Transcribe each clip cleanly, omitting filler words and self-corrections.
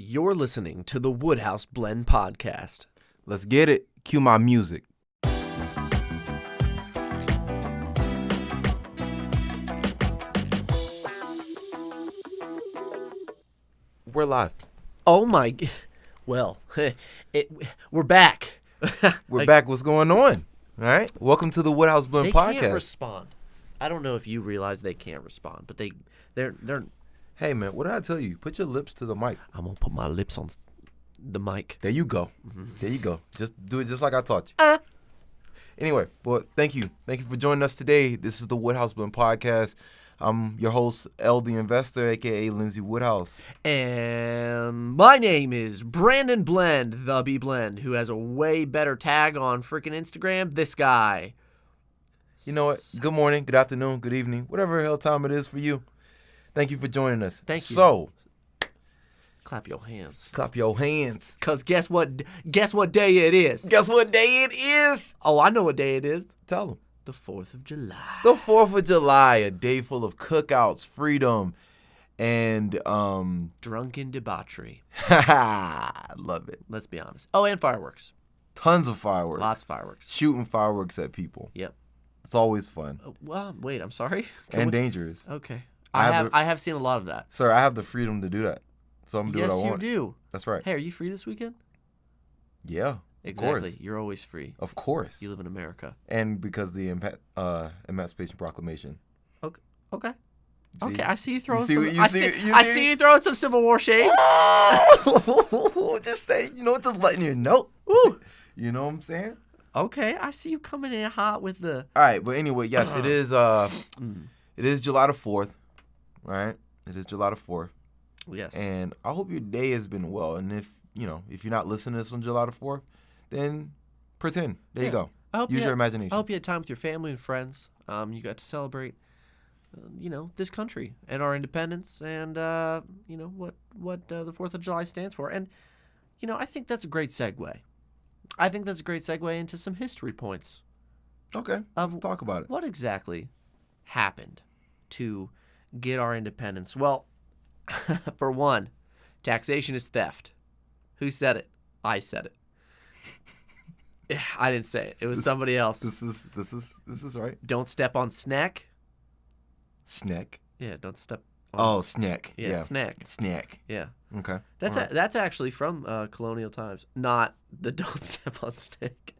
You're listening to the Woodhouse Blend Podcast. Let's get it. Cue my music. We're live. Oh my... Well, we're back. We're back. What's going on? All right. Welcome to the Woodhouse Blend Podcast. They can't respond. I don't know if you realize they can't respond, but they're... Hey, man, what did I tell you? Put your lips to the mic. I'm going to put my lips on the mic. There you go. There you go. Just do it just like I taught you. Anyway, well, thank you. Thank you for joining us today. This is the Woodhouse Blend Podcast. I'm your host, L the Investor, a.k.a. Lindsay Woodhouse. And my name is Branden Blend, the B Blend, who has a way better tag on freaking Instagram. This guy. You know what? Good morning, good afternoon, good evening, whatever the hell time it is for you. Thank you for joining us. Thank you. So, clap your hands. clap your hands. Because guess what day it is? Guess what day it is? Oh, I know what day it is. Tell them. The 4th of July. The 4th of July, a day full of cookouts, freedom, and Drunken debauchery. I love it. Let's be honest. Oh, and fireworks. Tons of fireworks. Lots of fireworks. Shooting fireworks at people. Yep. It's always fun. Well, wait, I'm sorry. Dangerous. Okay. I have seen a lot of that. Sir, I have the freedom to do that. So I'm going to do what I want. Yes, you do. That's right. Hey, are you free this weekend? Yeah. Exactly. Of course. You're always free. Of course. You live in America. And because the Emancipation Proclamation. Okay. See? Okay, I see you throwing I see you throwing some Civil War shade. Just say, just letting you know. Ooh. You know what I'm saying? Okay, I see you coming in hot with the... All right, but anyway, yes, it is July the 4th, right? It is July the 4th. Yes. And I hope your day has been well. And if you're not listening to this on July the 4th, then pretend. There you go. Use your imagination. I hope you had time with your family and friends. You got to celebrate, this country and our independence and, what the 4th of July stands for. And, I think that's a great segue. I think that's a great segue into some history points. Okay, let's talk about it. What exactly happened to get our independence? Well, for one, taxation is theft. Who said it? I said it. I didn't say it. It was somebody else. This is right. Don't step on snack. Snack? Yeah, don't step on... Oh, snack. Yeah, snack. Snack. Yeah. Okay. That's actually from colonial times, not the don't step on snake.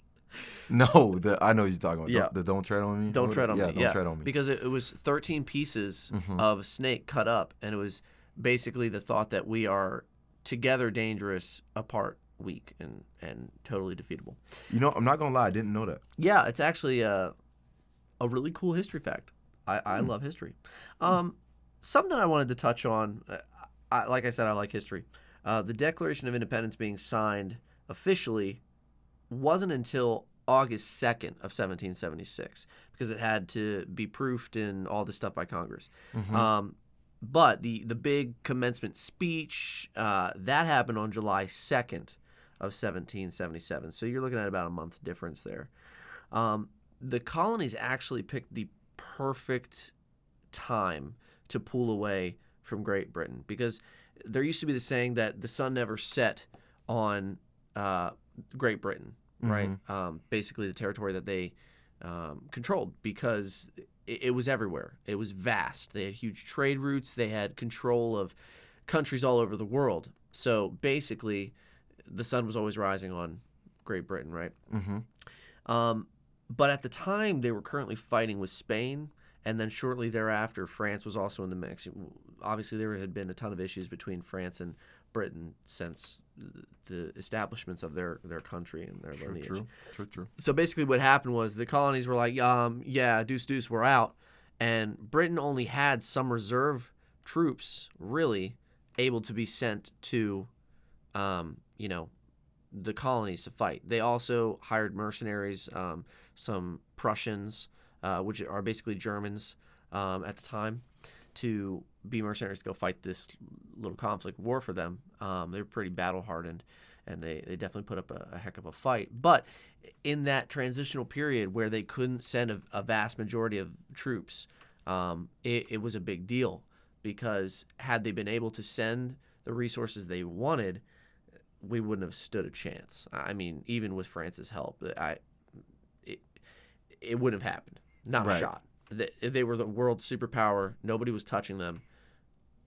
No, I know what you're talking about. Yeah. The don't tread on me? Don't tread on me. Don't tread on me. Because it was 13 pieces of a snake cut up, and it was basically the thought that we are together dangerous, apart weak, and totally defeatable. I'm not going to lie. I didn't know that. Yeah, it's actually a really cool history fact. I love history. Something I wanted to touch on, like I said, I like history. The Declaration of Independence being signed officially wasn't until August 2nd of 1776 because it had to be proofed and all this stuff by Congress. But the big commencement speech, that happened on July 2nd of 1777. So you're looking at about a month difference there. The colonies actually picked the perfect time to pull away from Great Britain because there used to be the saying that the sun never set on Great Britain, right? Basically the territory that they controlled because it was everywhere. It was vast. They had huge trade routes. They had control of countries all over the world. So basically the sun was always rising on Great Britain, right? But at the time they were currently fighting with Spain. And then shortly thereafter, France was also in the mix. Obviously, there had been a ton of issues between France and Britain since the establishments of their country and their lineage. True. So basically what happened was the colonies were like, deuce, we're out. And Britain only had some reserve troops, really, able to be sent to, the colonies to fight. They also hired mercenaries, some Prussians, which are basically Germans at the time, to be mercenaries to go fight this little conflict war for them. They were pretty battle-hardened, and they definitely put up a heck of a fight. But in that transitional period where they couldn't send a vast majority of troops, it was a big deal because had they been able to send the resources they wanted, we wouldn't have stood a chance. I mean, even with France's help, it wouldn't have happened. Not a shot. They were the world superpower. Nobody was touching them.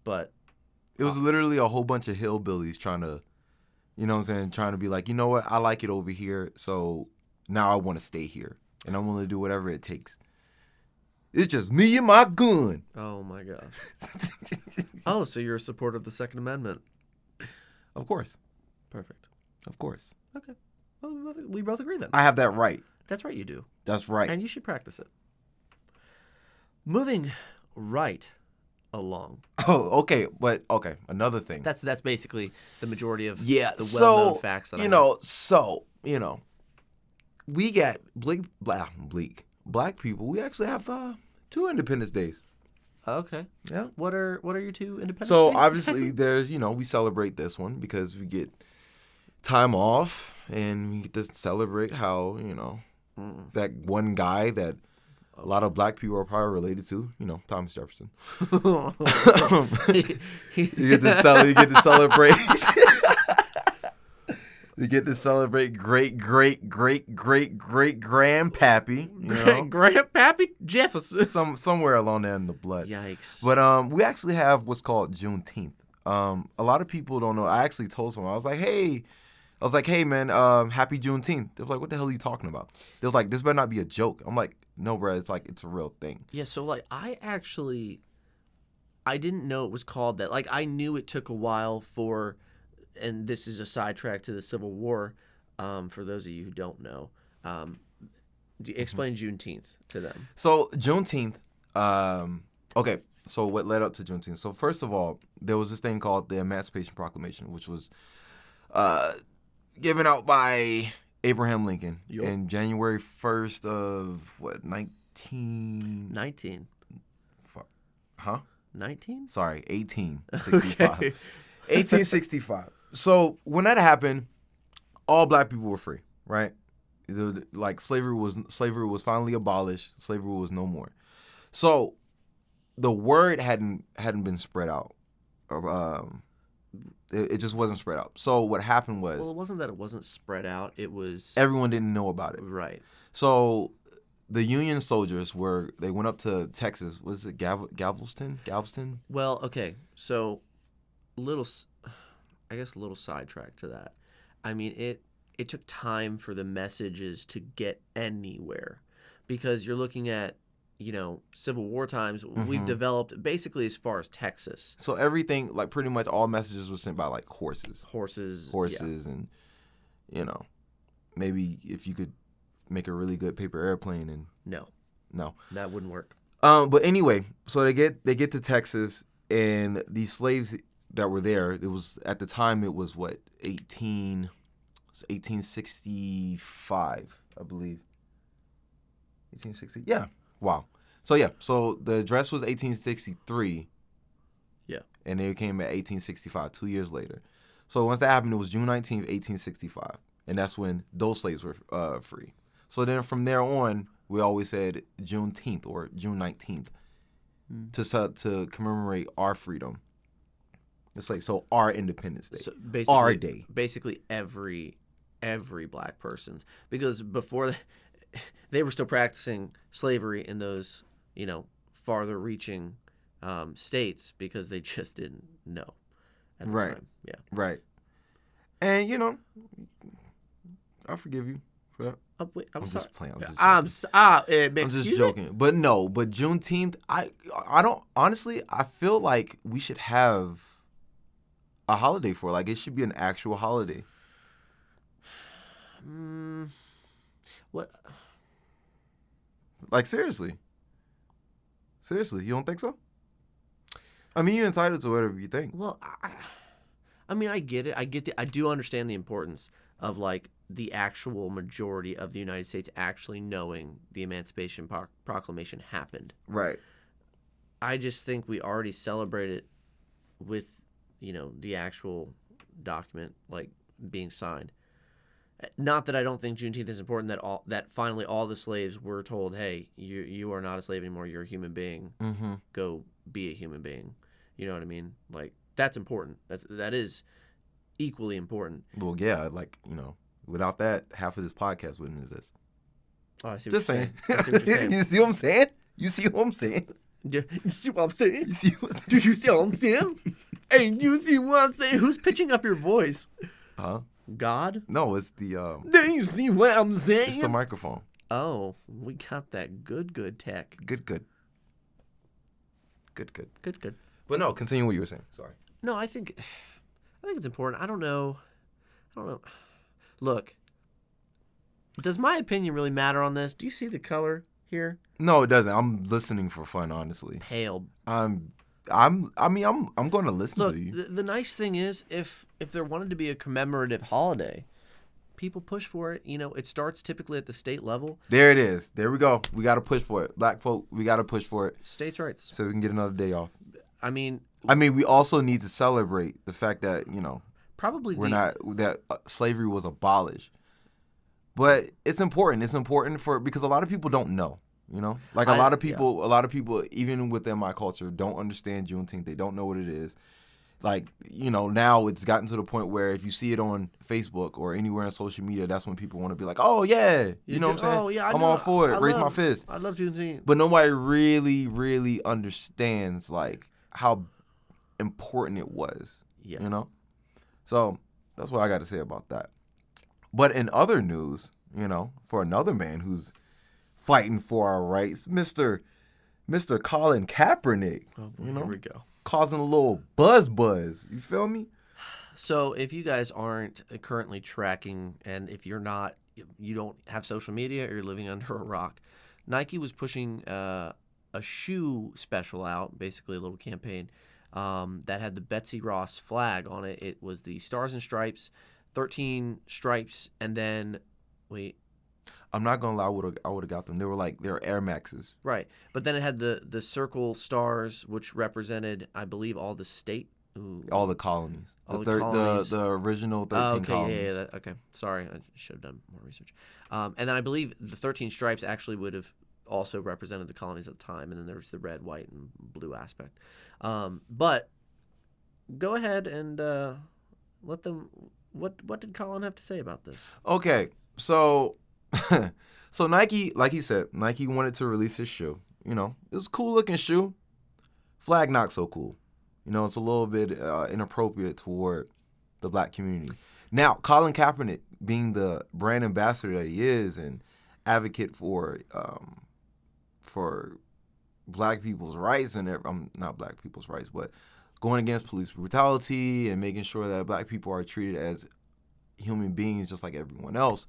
But it was literally a whole bunch of hillbillies trying to, you know what I'm saying, trying to be like, you know what, I like it over here, so now I want to stay here. And I'm willing to do whatever it takes. It's just me and my gun. Oh, my gosh. Oh, so you're a supporter of the Second Amendment. Of course. Perfect. Of course. Okay. Well, we both agree then. I have that right. That's right, you do. That's right. And you should practice it. Moving right along. Oh, okay. But, okay, another thing. That's basically the majority of the well-known facts that I have. We got black people. We actually have 2 Independence Days. Okay. Yeah. What are your 2 Independence So Days? obviously there's, we celebrate this one because we get time off and we get to celebrate how, that one guy that a lot of black people are probably related to, Thomas Jefferson. You get to celebrate. We get to celebrate great grandpappy, Grandpappy Jefferson. Somewhere along there in the blood. Yikes. But we actually have what's called Juneteenth. A lot of people don't know. I actually told someone. I was like, hey, man, happy Juneteenth. They was like, what the hell are you talking about? They was like, this better not be a joke. I'm like, no, bro. It's like, it's a real thing. Yeah, so like I didn't know it was called that. Like I knew it took a while for, and this is a sidetrack to the Civil War, for those of you who don't know. Explain Juneteenth to them. So Juneteenth, okay, so what led up to Juneteenth? So first of all, there was this thing called the Emancipation Proclamation, which was given out by Abraham Lincoln in January 1st of, 19. Huh? 19? Sorry, 1865. Okay. 1865. So when that happened, all black people were free, right? Like slavery was finally abolished. Slavery was no more. So the word hadn't been spread out. It just wasn't spread out. So what happened was, well, it wasn't that it wasn't spread out. It was everyone didn't know about it. Right. So the Union soldiers they went up to Texas. Was it Galveston? Well, okay. So little sidetrack to that. I mean, it took time for the messages to get anywhere because you're looking at, Civil War times. Mm-hmm. We've developed basically as far as Texas. So everything, like pretty much all messages were sent by like horses, yeah. And, maybe if you could make a really good paper airplane and no, that wouldn't work. But anyway, so they get to Texas and these slaves that were there, it was at the time it was 1865, I believe. 1860. Yeah. Wow. So the address was 1863. Yeah. And they came at 1865, 2 years later. So once that happened, it was June 19th, 1865, and that's when those slaves were free. So then from there on, we always said Juneteenth or June 19th to commemorate our freedom. It's like, so our Independence Day, so basically, our day. Basically every black person's, because before they were still practicing slavery in those, farther reaching states because they just didn't know at the time. Yeah. Right. And, I forgive you for that. Wait, I'm sorry. Just playing. I'm just joking. But no, but Juneteenth, I don't, honestly, I feel like we should have a holiday for it. Like, it should be an actual holiday. What? Like, seriously, you don't think so? I mean, you're entitled to whatever you think. Well, I mean, I get it. I do understand the importance of like the actual majority of the United States actually knowing the Emancipation Proclamation happened. Right. I just think we already celebrated with, the actual document like being signed. Not that I don't think Juneteenth is important. That finally all the slaves were told, "Hey, you are not a slave anymore. You're a human being. Mm-hmm. Go be a human being." You know what I mean? Like That's important. That is equally important. Well, yeah, like, without that, half of this podcast wouldn't exist. Oh, I see what Just you're saying. saying. I see what you're saying. You see what I'm saying? You see what I'm saying? Yeah, you see what I'm saying? You see what Do you see what I'm saying? Hey, you see what I'm saying? Who's pitching up your voice? Huh? God? No, it's the Do you see what I'm saying? it's the microphone. Oh, we got that good tech. Good. Good. But no, continue what you were saying. Sorry. No, I think it's important. I don't know. Look, does my opinion really matter on this? Do you see the color here? No, it doesn't. I'm listening for fun, honestly. Pale. I'm going to listen Look, to you. the nice thing is if there wanted to be a commemorative holiday, people push for it. It starts typically at the state level. There it is. There we go. We got to push for it. Black folk, we got to push for it. States' rights. So we can get another day off. I mean, we also need to celebrate the fact that, probably that slavery was abolished. But it's important. It's important because a lot of people don't know. Like a lot of people, even within my culture, don't understand Juneteenth. They don't know what it is. Like, now it's gotten to the point where if you see it on Facebook or anywhere on social media, that's when people want to be like, oh, yeah. You know what I'm saying? Oh, yeah, I'm all for it. Raise my fist. I love Juneteenth. But nobody really, really understands, like, how important it was. Yeah. So that's what I got to say about that. But in other news, for another man who's fighting for our rights, Mr. Colin Kaepernick. Oh, boy, here we go. Causing a little buzz. You feel me? So if you guys aren't currently tracking, and if you're not, you don't have social media or you're living under a rock, Nike was pushing a shoe special out, basically a little campaign that had the Betsy Ross flag on it. It was the Stars and Stripes, 13 stripes, and then, wait. I'm not gonna lie, I would have got them. They're Air Maxes. Right, but then it had the circle stars, which represented, I believe, all the state. Ooh. All the colonies. Colonies. The original 13 colonies. Yeah. Okay, sorry, I should have done more research. And then I believe the 13 stripes actually would have also represented the colonies at the time, and then there was the red, white, and blue aspect. But go ahead and let them. What did Colin have to say about this? Okay, so Nike, like he said, Nike wanted to release his shoe. It was a cool looking shoe. Flag not so cool. It's a little bit inappropriate toward the black community. Now, Colin Kaepernick, being the brand ambassador that he is and advocate for black people's rights and not black people's rights, but going against police brutality and making sure that black people are treated as human beings just like everyone else.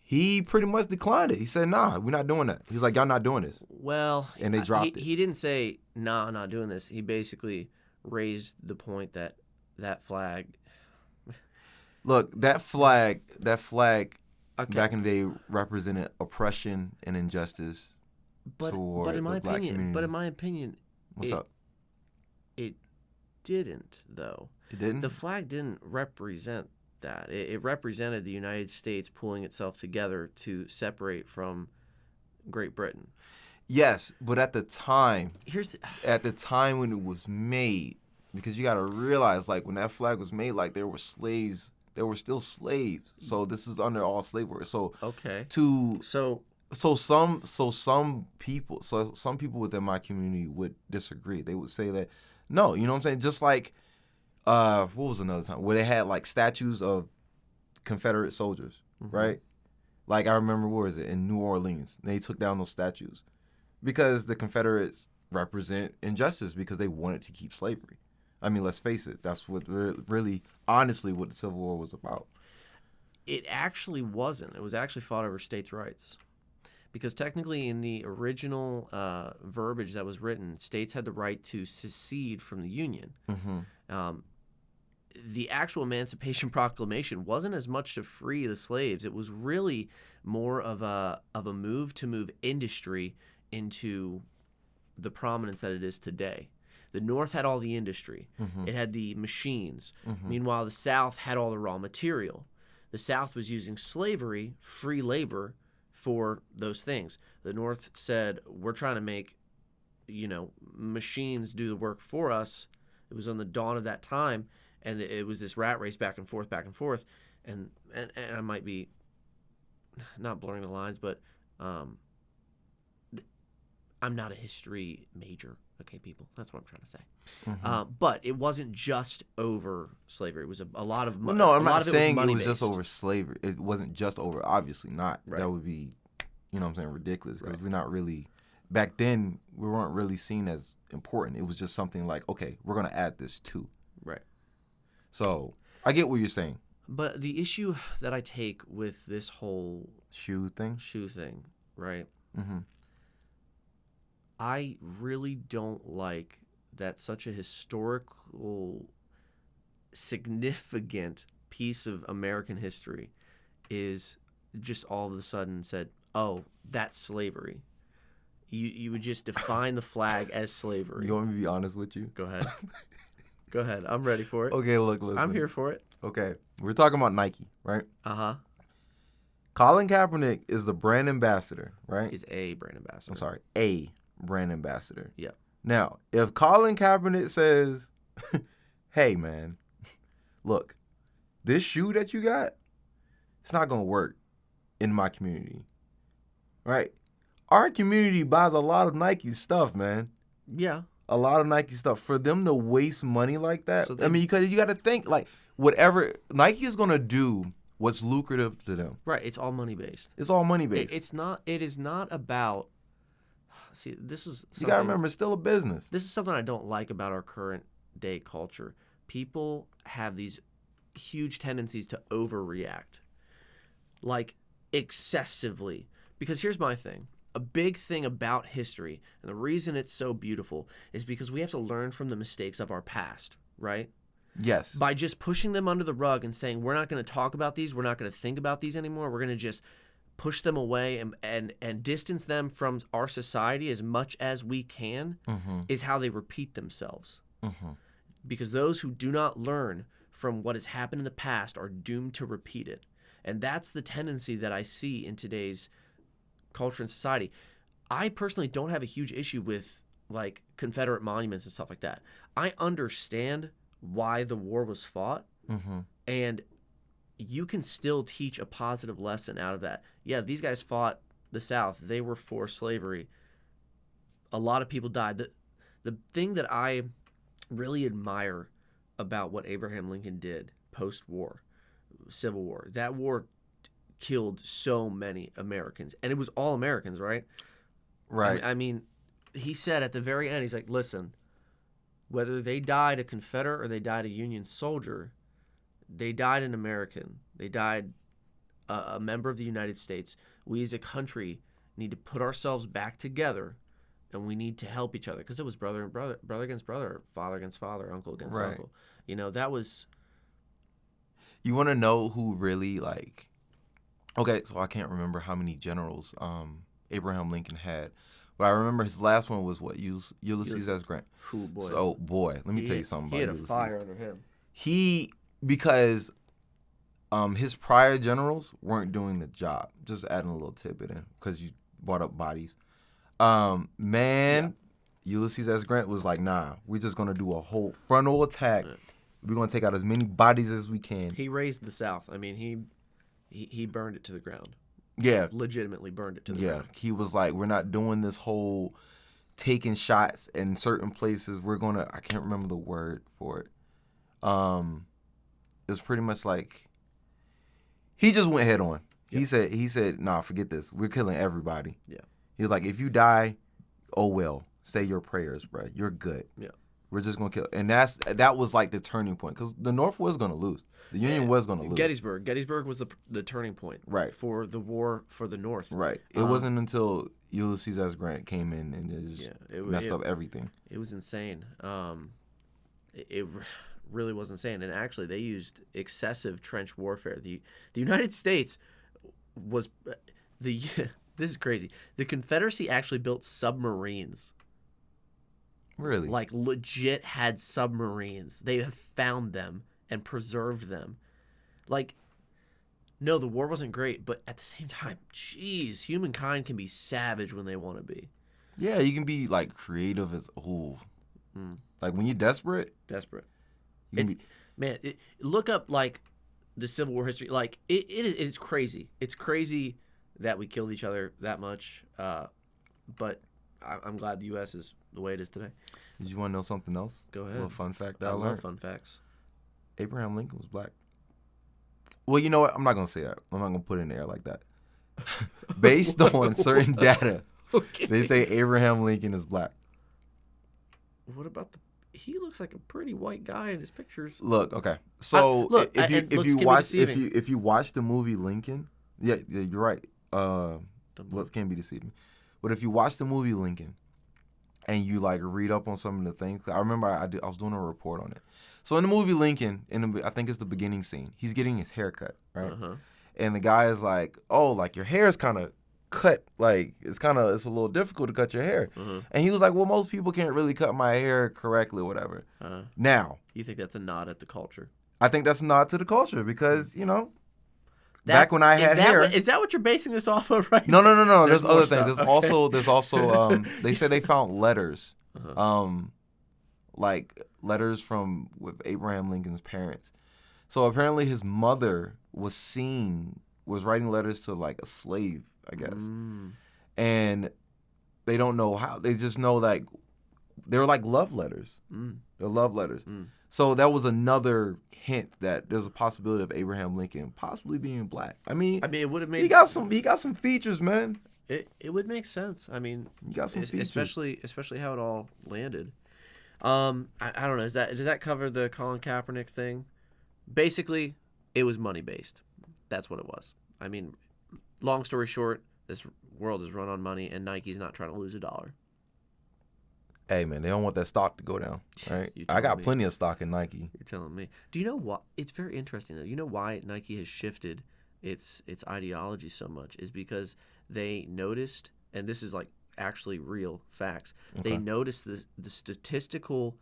He pretty much declined it. He said, nah, we're not doing that. He's like, y'all not doing this. Well, and they dropped it. He didn't say, nah, I'm not doing this. He basically raised the point that flag. Look, that flag Okay. back in the day represented oppression and injustice toward the black community. But in my opinion, what's up? It didn't, though. It didn't? The flag didn't represent that. It represented the United States pulling itself together to separate from Great Britain. Yes, but at the time when it was made, because you got to realize, like, when that flag was made, like, there were slaves. There were still slaves. So this is under all slavery. So okay. Some people within my community would disagree. They would say that no, you know what I'm saying? Just like what was another time where they had like statues of Confederate soldiers, right? Like I remember, what was it, in New Orleans? They took down those statues because the Confederates represent injustice because they wanted to keep slavery. I mean, let's face it. That's what really, honestly, what the Civil War was about. It actually wasn't. It was actually fought over states' rights. Because technically in the original verbiage that was written, states had the right to secede from the Union. The actual Emancipation Proclamation wasn't as much to free the slaves. It was really more of a move to move industry into the prominence that it is today. The North had all the industry. It had the machines. Meanwhile, the South had all the raw material. The South was using slavery, free labor, for those things. The North said, we're trying to make, machines do the work for us, It was on the dawn of that time, and it was this rat race back and forth, and I might be not blurring the lines, but I'm not a history major. Okay, people, that's what I'm trying to say. Mm-hmm. But it wasn't just over slavery. It was a lot of No, I'm not saying it was money-based. just over slavery. It wasn't just over. Obviously not. Right. That would be, you know what I'm saying, ridiculous. Because Right. we're not really, back then, we weren't really seen as important. It was just something like, okay, we're going to add this too. Right. So I get what you're saying. But the issue that I take with this whole Shoe thing. right? Mm-hmm. I really don't like that such a historical, significant piece of American history is just all of a sudden said, oh, that's slavery. You would just define the flag as slavery. You want me to be honest with you? Go ahead. Go ahead. I'm ready for it. Okay, look, listen. I'm here for it. Okay, we're talking about Nike, right? Uh-huh. Colin Kaepernick is the brand ambassador, right? He's a brand ambassador. I'm sorry, a brand ambassador. Yeah. Now, if Colin Kaepernick says, hey, man, look, this shoe that you got, it's not going to work in my community, right? Our community buys a lot of Nike stuff, man. Yeah. A lot of Nike stuff. For them to waste money like that, So I mean, because you got to think, like, whatever, Nike is going to do what's lucrative to them. Right. It's all money-based. It's all money-based. It is not about, see, this is something, you got to remember, it's still a business. this is something I don't like about our current day culture. People have these huge tendencies to overreact, like excessively. Because here's my thing. A big thing about history, and the reason it's so beautiful, is because we have to learn from the mistakes of our past, right? Yes. By just pushing them under the rug and saying, we're not going to talk about these, we're not going to think about these anymore, we're going to just push them away and distance them from our society as much as we can, Mm-hmm. is how they repeat themselves. Mm-hmm. Because those who do not learn from what has happened in the past are doomed to repeat it. And that's the tendency that I see in today's culture and society. I personally don't have a huge issue with like Confederate monuments and stuff like that. I understand why the war was fought, Mm-hmm. and you can still teach a positive lesson out of that. Yeah, these guys fought the South. They were for slavery. A lot of people died. The thing that I really admire about what Abraham Lincoln did post-war, Civil War, that war killed so many Americans, and it was all Americans, right? Right. I mean, he said at the very end, he's like, listen, whether they died a Confederate or they died a Union soldier, they died an American. They died a member of the United States. We as a country need to put ourselves back together, and we need to help each other, because it was brother against brother, father against father, uncle against Right. uncle. You know, that was... You want to know who really, like... Okay, so I can't remember how many generals Abraham Lincoln had. But I remember his last one was what? Ulysses S. Grant. Oh, boy. So, boy, let me tell you something He about had a Ulysses. fire under him. Because his prior generals weren't doing the job. Just adding a little tidbit in, because you brought up bodies. Ulysses S. Grant was like, nah, we're just going to do a whole frontal attack. Yeah. We're going to take out as many bodies as we can. He raised the South. I mean, he burned it to the ground. Yeah. Legitimately burned it to the Yeah. ground. He was like, we're not doing this whole taking shots in certain places. We're going to, I can't remember the word for it. It was pretty much like, he just went head on. Yep. He said, nah, forget this. We're killing everybody. Yeah. He was like, if you die, oh well. Say your prayers, bro. You're good. Yeah. We're just gonna kill, and that was like the turning point, because the North was gonna lose. The Union was gonna lose. Gettysburg was the turning point. Right. For the war for the North. Right. It wasn't until Ulysses S. Grant came in and just messed up everything. It was insane. It really was insane, and actually they used excessive trench warfare. The United States was this is crazy. The Confederacy actually built submarines. Really? Like, legit had submarines. They have found them and preserved them. Like, no, the war wasn't great, but at the same time, jeez, humankind can be savage when they want to be. Yeah, you can be like creative as Like when you're desperate. Look up like the Civil War history. Like it's crazy. It's crazy that we killed each other that much. But I'm glad the U.S. is the way it is today. Did you want to know something else? Go ahead. A little fun fact that I I learned. love fun facts. Abraham Lincoln was black. Well, you know what? I'm not gonna say that. I'm not gonna put it in the air like that. Based on certain data, they say Abraham Lincoln is black. What about he looks like a pretty white guy in his pictures. Look, okay. So if you watch the movie Lincoln, yeah, you're right. Looks can be deceiving. But if you watch the movie Lincoln and you like read up on some of the things, I remember I was doing a report on it. So in the movie Lincoln, I think it's the beginning scene, he's getting his hair cut, right? And the guy is like, "Oh, like your hair is kind of cut, like it's a little difficult to cut your hair." And he was like, "Well, most people can't really cut my hair correctly, or whatever." Now, you think that's a nod at the culture? I think that's a nod to the culture because back when I had hair. Is that what you're basing this off of, right? No. There's other things. There's also they said they found letters, like letters with Abraham Lincoln's parents. So apparently his mother was writing letters to like a slave, I guess. And they don't know how. They just know like they were like love letters. They're love letters. So that was another hint that there's a possibility of Abraham Lincoln possibly being black. I mean, it would have made. He got some features, man. It would make sense. I mean, he got some features, especially how it all landed. I don't know. Does that cover the Colin Kaepernick thing? Basically, it was money based. That's what it was. I mean, long story short, this world is run on money, and Nike's not trying to lose a dollar. Hey, man, they don't want that stock to go down, right? I got plenty of stock in Nike. You're telling me. Do you know what? It's very interesting, though. You know why Nike has shifted its ideology so much is because they noticed, and this is like actually real facts, they noticed the statistical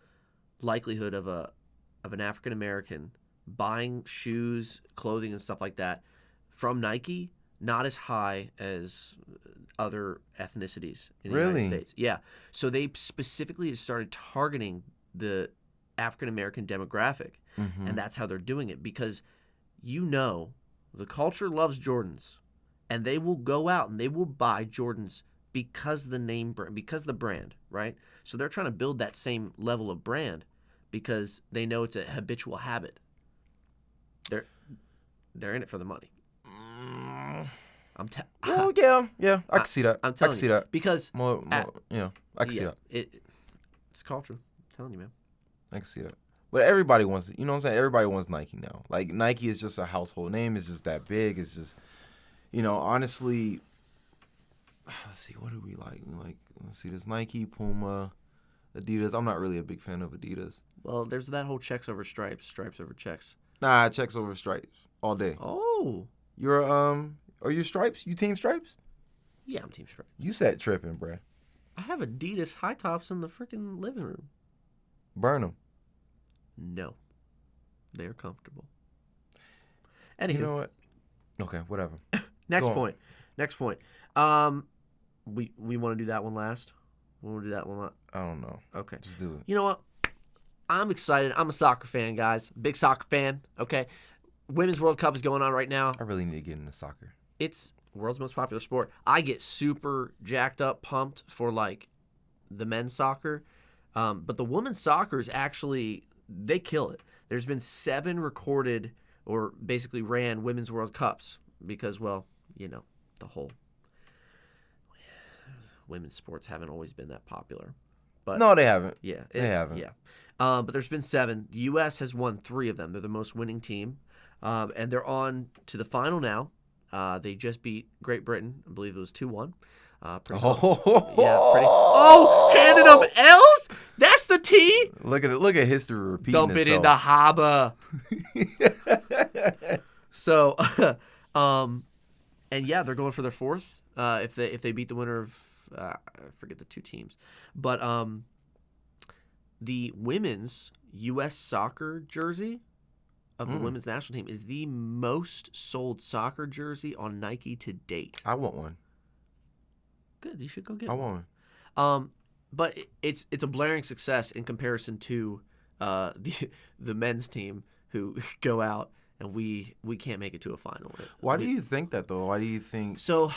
likelihood of an African-American buying shoes, clothing, and stuff like that from Nike not as high as other ethnicities in the United States. Yeah. So they specifically started targeting the African American demographic, and that's how they're doing it because the culture loves Jordans, and they will go out and they will buy Jordans because the brand, right? So they're trying to build that same level of brand because they know it's a habitual habit. They're in it for the money. I can see that. I'm telling you that because I can see that. It's culture. I'm telling you, man. I can see that. But everybody wants it. You know what I'm saying? Everybody wants Nike now. Like Nike is just a household name. It's just that big. It's just, honestly. Let's see. What do we like? Let's see. There's Nike, Puma, Adidas. I'm not really a big fan of Adidas. Well, there's that whole checks over stripes, stripes over checks. Nah, checks over stripes all day. Oh. Are you Stripes? You Team Stripes? Yeah, I'm Team Stripes. You sat tripping, bruh. I have Adidas high tops in the freaking living room. Burn them. No. They're comfortable. Anywho. You know what? Okay, whatever. Next point. We want to do that one last? We want to do that one last? I don't know. Okay. Just do it. You know what? I'm excited. I'm a soccer fan, guys. Big soccer fan. Okay. Women's World Cup is going on right now. I really need to get into soccer. It's the world's most popular sport. I get super jacked up, pumped for like the men's soccer. But the women's soccer is actually, they kill it. There's been 7 recorded or basically ran Women's World Cups because, well, the whole women's sports haven't always been that popular. But no, they haven't. Yeah. They haven't. Yeah. But there's been 7. The U.S. has won 3 of them. They're the most winning team. And they're on to the final now. They just beat Great Britain. I believe it was 2-1. Handing them L's? That's the T? Look at history repeating Dump it itself. in the harbor. So, and yeah, they're going for their 4th if they beat the winner of, I forget the 2 teams. But the women's U.S. soccer jersey of the women's national team is the most sold soccer jersey on Nike to date. I want one. Good, you should go get one. I want one. but it's a blaring success in comparison to the men's team who go out and we can't make it to a final. Why do you think that though? Why do you think? So,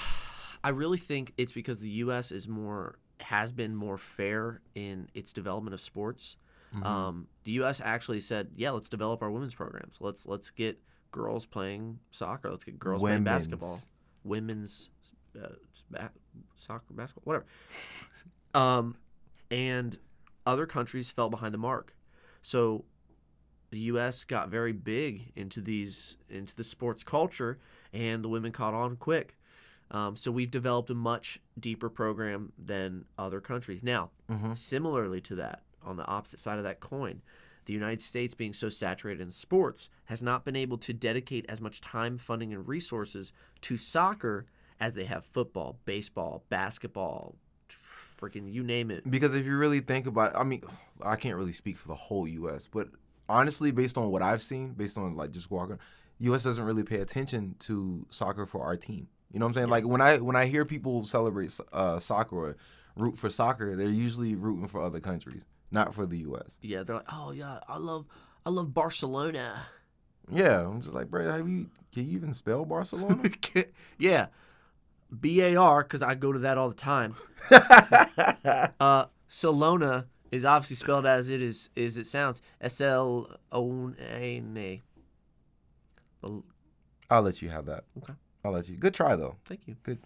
I really think it's because the U.S. has been more fair in its development of sports. The U.S. actually said, "Yeah, let's develop our women's programs. Let's get girls playing soccer. Let's get girls playing basketball, women's soccer, basketball, whatever." And other countries fell behind the mark. So the U.S. got very big into the sports culture, and the women caught on quick. So we've developed a much deeper program than other countries. Now, similarly to that, on the opposite side of that coin, the United States, being so saturated in sports, has not been able to dedicate as much time, funding, and resources to soccer as they have football, baseball, basketball, freaking you name it. Because if you really think about it, I mean, I can't really speak for the whole U.S., but honestly, based on what I've seen, based on like just walking, U.S. doesn't really pay attention to soccer for our team. You know what I'm saying? Yeah. Like when I hear people celebrate soccer or root for soccer, they're usually rooting for other countries, not for the U.S. Yeah, they're like, oh yeah, I love Barcelona. Yeah, I'm just like, bro, can you even spell Barcelona? Yeah, BAR, because I go to that all the time. Salona is obviously spelled as it sounds. SLONA. I'll let you have that. Okay. I'll let you. Good try though. Thank you. Good.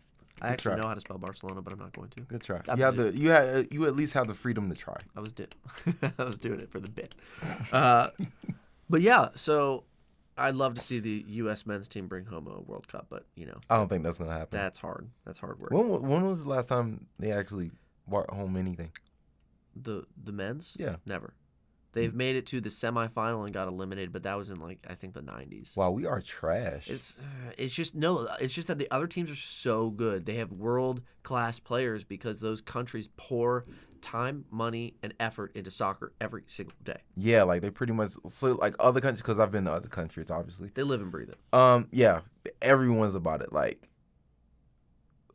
I actually try. know how to spell Barcelona, but I'm not going to. Good try. That You at least have the freedom to try. I was doing it for the bit. But yeah, so I'd love to see the U.S. men's team bring home a World Cup, but I don't think that's gonna happen. that's hard. That's hard work. When was the last time they actually brought home anything? The men's? Yeah. Never. They've made it to the semifinal and got eliminated, but that was in I think the 90s. Wow, we are trash. It's just that the other teams are so good. They have world-class players because those countries pour time, money, and effort into soccer every single day. Yeah, like they pretty much like other countries, because I've been to other countries, obviously. They live and breathe it. Yeah, everyone's about it. Like,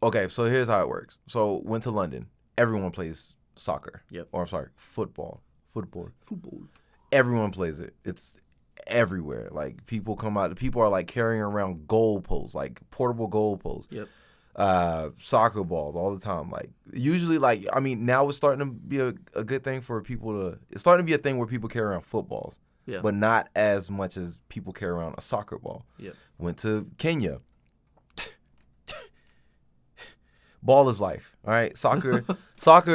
okay, so here's how it works. So went to London. Everyone plays soccer. Yep. Or I'm sorry, football. Football. Everyone plays it. It's everywhere. Like people come out. People are like carrying around goal posts, like portable goal posts. Yep. Soccer balls all the time. Like usually, like I mean, now it's starting to be a good thing for people to. It's starting to be a thing where people carry around footballs. Yeah. But not as much as people carry around a soccer ball. Yep. Went to Kenya. Ball is life, all right? Soccer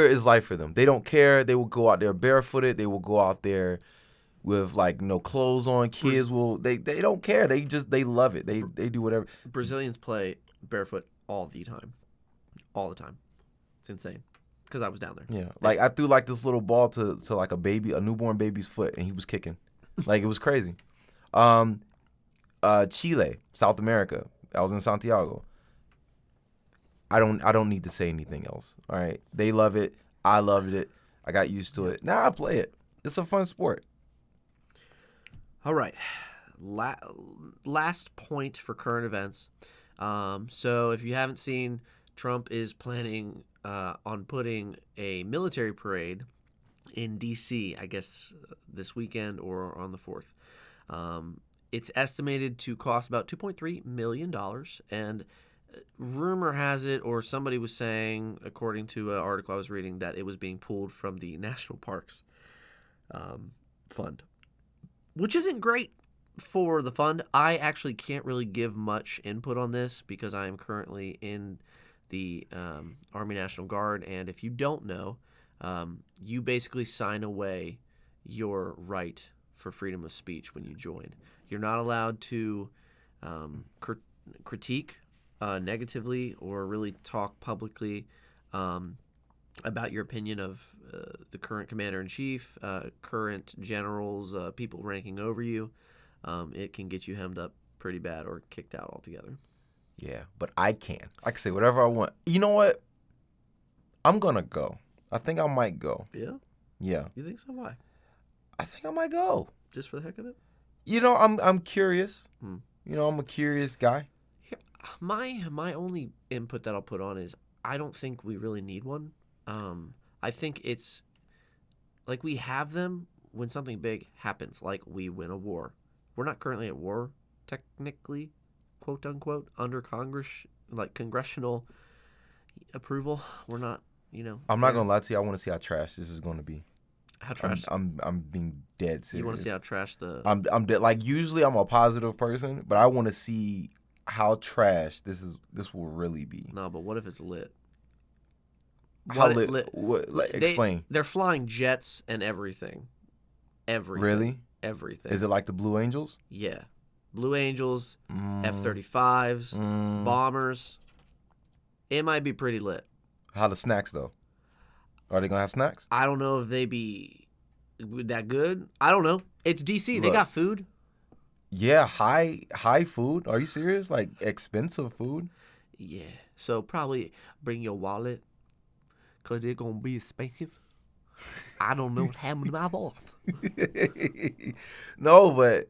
is life for them. They don't care. They will go out there barefooted. They will go out there with like no clothes on. Kids will they don't care. They love it. They do whatever. Brazilians play barefoot all the time. All the time. It's insane. Because I was down there. Yeah. Like I threw like this little ball to like a newborn baby's foot, and he was kicking. Like it was crazy. Chile, South America. I was in Santiago. I don't need to say anything else. All right. They love it. I loved it. I got used to it. Now I play it. It's a fun sport. All right. Last point for current events. So if you haven't seen, Trump is planning on putting a military parade in D.C., I guess this weekend or on the 4th. It's estimated to cost about $2.3 million, and rumor has it, or somebody was saying, according to an article I was reading, that it was being pulled from the National Parks Fund, which isn't great for the fund. I actually can't really give much input on this because I am currently in the Army National Guard, and if you don't know, you basically sign away your right for freedom of speech when you join. You're not allowed to critique negatively or really talk publicly about your opinion of the current commander-in-chief, current generals, people ranking over you. It can get you hemmed up pretty bad or kicked out altogether. Yeah, but I can say whatever I want. You know what? I'm going to go. I think I might go. Yeah? Yeah. You think so? Why? I think I might go. Just for the heck of it? You know, I'm curious. You know, I'm a curious guy. My only input that I'll put on is I don't think we really need one. I think it's like we have them when something big happens, like we win a war. We're not currently at war, technically, quote unquote, under congressional approval. We're not, I'm not gonna lie to you. I want to see how trash this is gonna be. How trash? I'm being dead serious. You want to see how trash the? I'm dead. Like usually I'm a positive person, but I want to see how trash this will really be. No, but what if it's lit? How lit? Explain. They're flying jets and everything. Everything. Really? Everything. Is it like the Blue Angels? Yeah. Blue Angels, F-35s, bombers. It might be pretty lit. How the snacks though? Are they gonna have snacks? I don't know if they be that good. I don't know. It's DC. Look, they got food. Yeah, high food. Are you serious? Like expensive food? Yeah. So probably bring your wallet, cause they're gonna be expensive. I don't know what happened to my voice. No, but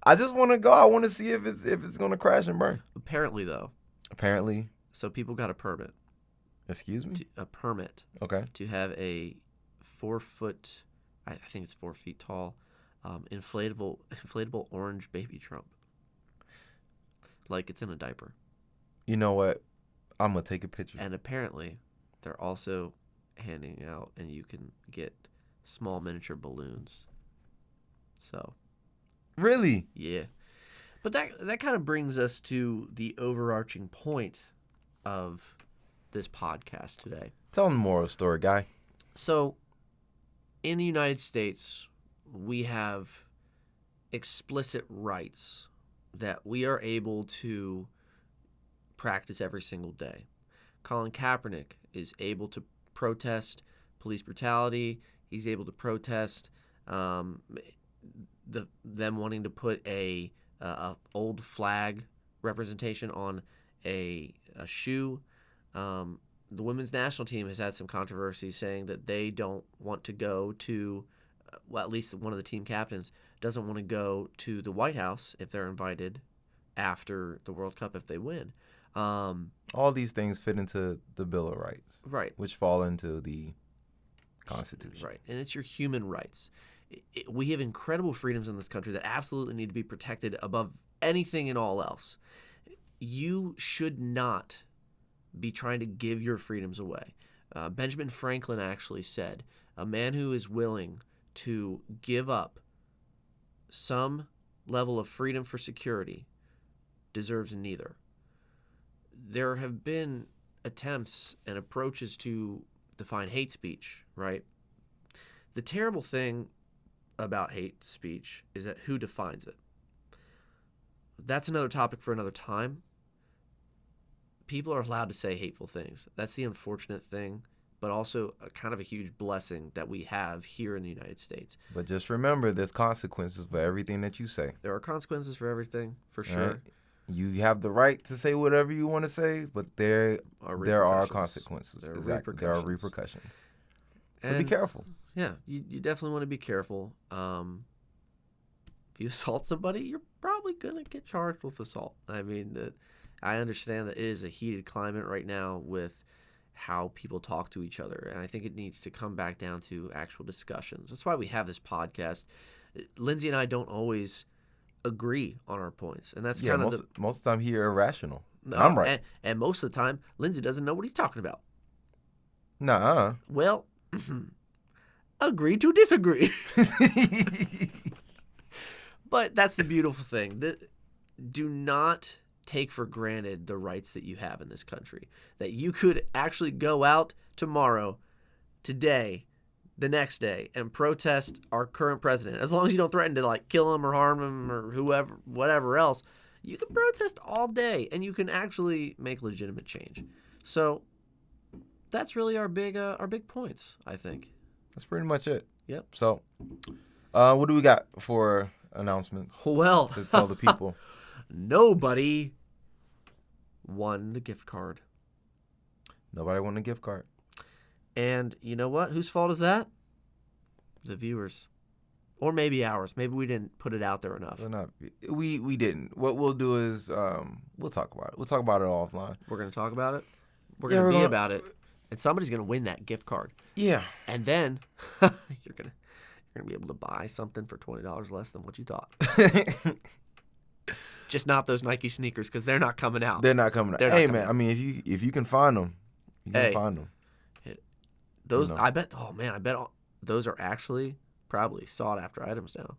I just want to go. I want to see if it's gonna crash and burn. Apparently, though. Apparently. So people got a permit. Excuse me? A permit. Okay. To have a 4 foot, I think it's 4 feet tall, inflatable orange baby Trump. Like it's in a diaper. You know what? I'm going to take a picture. And apparently, they're also handing out, and you can get small miniature balloons. So. Really? Yeah. But that kind of brings us to the overarching point of this podcast today. Tell them the moral story, guy. So, in the United States, we have explicit rights that we are able to practice every single day. Colin Kaepernick is able to protest police brutality. He's able to protest them wanting to put a old flag representation on a shoe. The women's national team has had some controversy saying that they don't want to go to, well, at least one of the team captains doesn't want to go to the White House if they're invited after the World Cup if they win. All these things fit into the Bill of Rights. Right. Which fall into the Constitution. Right. And it's your human rights. We have incredible freedoms in this country that absolutely need to be protected above anything and all else. You should not be trying to give your freedoms away. Benjamin Franklin actually said, a man who is willing to give up some level of freedom for security deserves neither. There have been attempts and approaches to define hate speech, right? The terrible thing about hate speech is that who defines it. That's another topic for another time. People are allowed to say hateful things. That's the unfortunate thing, but also a kind of a huge blessing that we have here in the United States. But just remember, there's consequences for everything that you say. There are consequences for everything, for sure. Right? You have the right to say whatever you want to say, but there are consequences. Exactly. There are repercussions. So be careful. Yeah, you definitely want to be careful. If you assault somebody, you're probably going to get charged with assault. I mean, I understand that it is a heated climate right now with how people talk to each other, and I think it needs to come back down to actual discussions. That's why we have this podcast. Lindsay and I don't always agree on our points, and that's kind of most of the time you're irrational. I'm right, and most of the time Lindsay doesn't know what he's talking about. Nah. Well, agree to disagree. But that's the beautiful thing. Do not take for granted the rights that you have in this country. That you could actually go out tomorrow, today, the next day, and protest our current president. As long as you don't threaten to kill him or harm him or whoever, whatever else, you can protest all day and you can actually make legitimate change. So that's really our big points, I think. That's pretty much it. Yep. So, what do we got for announcements? Well, to tell the people. Nobody won the gift card. Nobody won the gift card. And you know what? Whose fault is that? The viewers. Or maybe ours. Maybe we didn't put it out there enough. We didn't. What we'll do is we'll talk about it. We'll talk about it offline. We're going to talk about it? We're going to be about it. and somebody's gonna win that gift card. Yeah. And then you're gonna be able to buy something for $20 less than what you thought. Just not those Nike sneakers because they're not coming out. They're not coming out. They're not Hey, coming man, out. I mean, if you can find them, you can find them. Those, You know. I bet. Oh man, I bet those are actually probably sought after items now.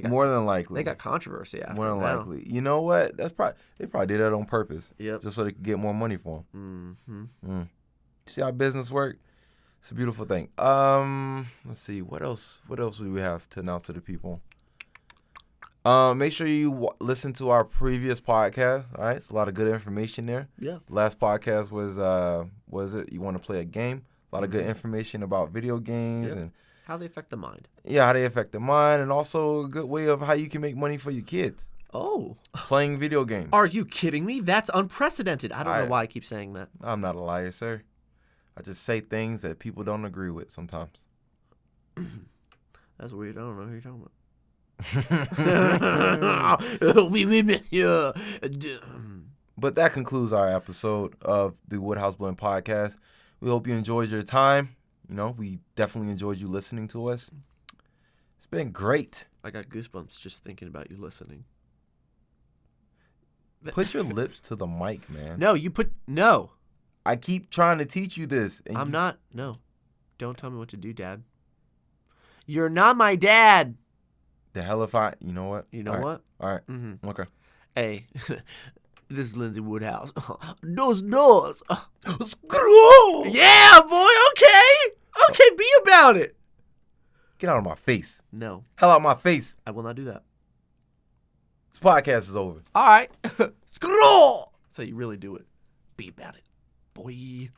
More than likely. They got controversy after. More than now. likely. You know what? They probably did that on purpose. Yep. Just so they could get more money for them. Mm-hmm. See how business work? It's a beautiful thing. Let's see. What else do we have to announce to the people? Make sure you listen to our previous podcast. All right, it's a lot of good information there. Yeah. The last podcast was it? You want to play a game? A lot of good information about video games and how they affect the mind. Yeah, how they affect the mind, and also a good way of how you can make money for your kids. Oh. Playing video games. Are you kidding me? That's unprecedented. I don't know why I keep saying that. I'm not a liar, sir. I just say things that people don't agree with sometimes. That's weird. I don't know who you're talking about. But that concludes our episode of the Woodhouse Blend podcast. We hope you enjoyed your time. You know, we definitely enjoyed you listening to us. It's been great. I got goosebumps just thinking about you listening. Put your lips to the mic, man. No. I keep trying to teach you this. And No. Don't tell me what to do, Dad. You're not my dad. The hell if I, you know what? You know what? All right. Mm-hmm. Okay. Hey, this is Lindsay Woodhouse. Those doors. Screw! Yeah, boy. Okay, be about it. Get out of my face. No. Hell out my face. I will not do that. This podcast is over. All right. Screw! That's how you really do it. Be about it, boy.